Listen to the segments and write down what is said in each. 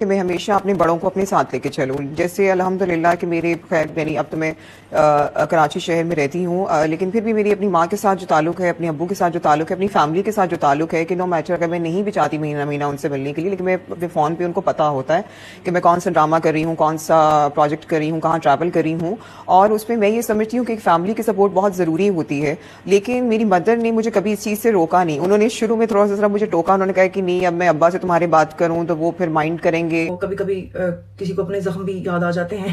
کہ میں ہمیشہ اپنے بڑوں کو اپنے ساتھ لے کے چلوں. جیسے الحمدللہ کہ میرے خیر یعنی اب تو میں کراچی شہر میں رہتی ہوں، لیکن پھر بھی میری اپنی ماں کے ساتھ جو تعلق ہے، اپنے ابو کے ساتھ جو تعلق ہے، اپنی فیملی کے ساتھ جو تعلق ہے، کہ نو میٹر اگر میں نہیں بھی چاہتی مہینہ مہینہ ان سے ملنے کے لیے، لیکن میں اپنے فون پہ ان کو پتا ہوتا ہے کہ میں کون سا ڈرامہ کر رہی ہوں، کون سا پروجیکٹ کر رہی ہوں، کہاں ٹریول کر رہی ہوں. اور اس میں میں یہ سمجھتی ہوں کہ ایک فیملی کی سپورٹ بہت ضروری ہوتی ہے. لیکن میری مدر نے مجھے کبھی اس چیز سے روکا نہیں. انہوں نے شروع میں تھوڑا سا مجھے ٹوکا، انہوں نے کہا کہ نہیں اب میں ابا سے تمہارے بات کروں تو وہ پھر مائنڈ کریں گے. کبھی کبھی کسی کو اپنے زخم بھی یاد آ جاتے ہیں.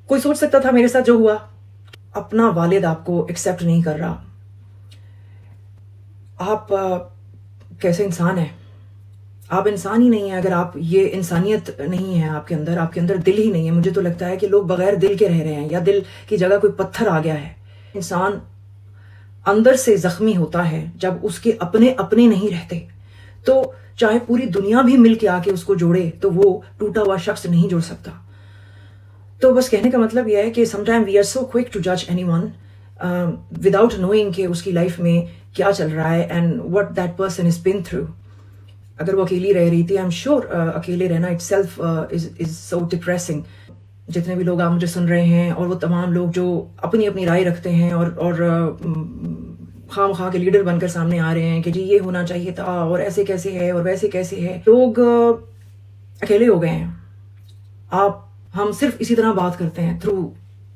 کوئی سوچ سکتا تھا میرے ساتھ جو ہوا؟ اپنا والد آپ کو ایکسیپٹ نہیں کر رہا. آپ کیسے انسان ہیں؟ آپ انسان ہی نہیں ہیں اگر آپ یہ انسانیت نہیں ہے آپ کے اندر دل ہی نہیں ہے. مجھے تو لگتا ہے کہ لوگ بغیر دل کے رہ رہے ہیں، یا دل کی جگہ کوئی پتھر آ گیا ہے. انسان اندر سے زخمی ہوتا ہے جب اس کے اپنے نہیں رہتے. تو چاہے پوری دنیا بھی مل کے آ کے اس کو جوڑے تو وہ ٹوٹا ہوا شخص نہیں جوڑ سکتا. تو بس کہنے کا مطلب یہ ہے کہ some time we are so quick to جج اینی ون وداؤٹ نوئنگ کہ اس کی لائف میں کیا چل رہا ہے and what that person is been through. اگر وہ اکیلی رہ رہی تھی، آئی ایم شیور اکیلے رہنا it self is so depressing. جتنے بھی لوگ آپ مجھے سن رہے ہیں، اور وہ تمام لوگ جو اپنی رائے رکھتے ہیں اور خام خواہ کے لیڈر بن کر سامنے آ رہے ہیں کہ جی یہ ہونا چاہیے تھا اور ایسے کیسے ہے اور ویسے کیسے ہے، لوگ اکیلے ہو گئے ہیں. ہم صرف اسی طرح بات کرتے ہیں تھرو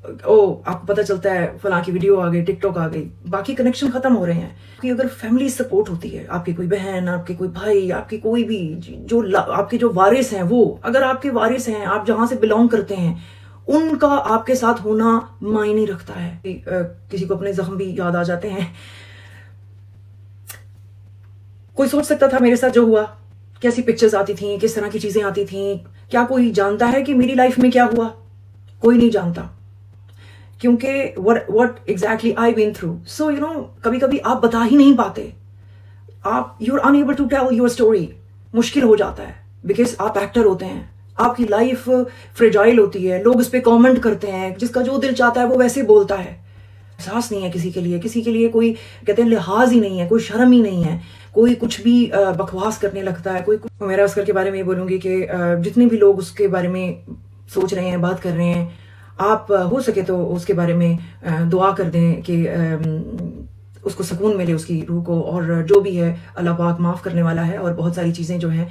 آپ کو پتہ چلتا ہے فلاں کی ویڈیو آ گئی، ٹک ٹاک آ گئی، باقی کنیکشن ختم ہو رہے ہیں. کہ اگر فیملی سپورٹ ہوتی ہے، آپ کی کوئی بہن، آپ کے کوئی بھائی، آپ کی کوئی بھی جو آپ کے جو وارث ہیں، وہ اگر آپ کے وارث ہیں، آپ جہاں سے بلونگ کرتے ہیں، ان کا آپ کے ساتھ ہونا معنی رکھتا ہے. کسی کو اپنے زخم بھی یاد آ جاتے ہیں. کوئی سوچ سکتا تھا میرے ساتھ جو ہوا؟ کیسی پکچرز آتی تھیں، کس طرح کی چیزیں آتی تھیں؟ کیا کوئی جانتا ہے کہ میری لائف میں کیا ہوا؟ کوئی نہیں جانتا، کیونکہ what exactly I've been through. So کبھی کبھی آپ بتا ہی نہیں پاتے. you're unable to tell your story. مشکل ہو جاتا ہے بیکاز آپ ایکٹر ہوتے ہیں. آپ کی لائف فریجائل ہوتی ہے، لوگ اس پہ کامنٹ کرتے ہیں، جس کا جو دل چاہتا ہے وہ ویسے بولتا ہے. احساس نہیں ہے کسی کے لیے کوئی کہتے ہیں لحاظ ہی نہیں ہے، کوئی شرم ہی نہیں ہے، کوئی کچھ بھی بکواس کرنے لگتا ہے. میرا اسکر کے بارے میں یہ بولوں گی کہ جتنے بھی لوگ اس کے بارے میں سوچ رہے ہیں، بات کر رہے ہیں، آپ ہو سکے تو اس کے بارے میں دعا کر دیں کہ اس کو سکون ملے، اس کی روح کو. اور جو بھی ہے اللہ پاک معاف کرنے والا ہے، اور بہت ساری چیزیں جو ہیں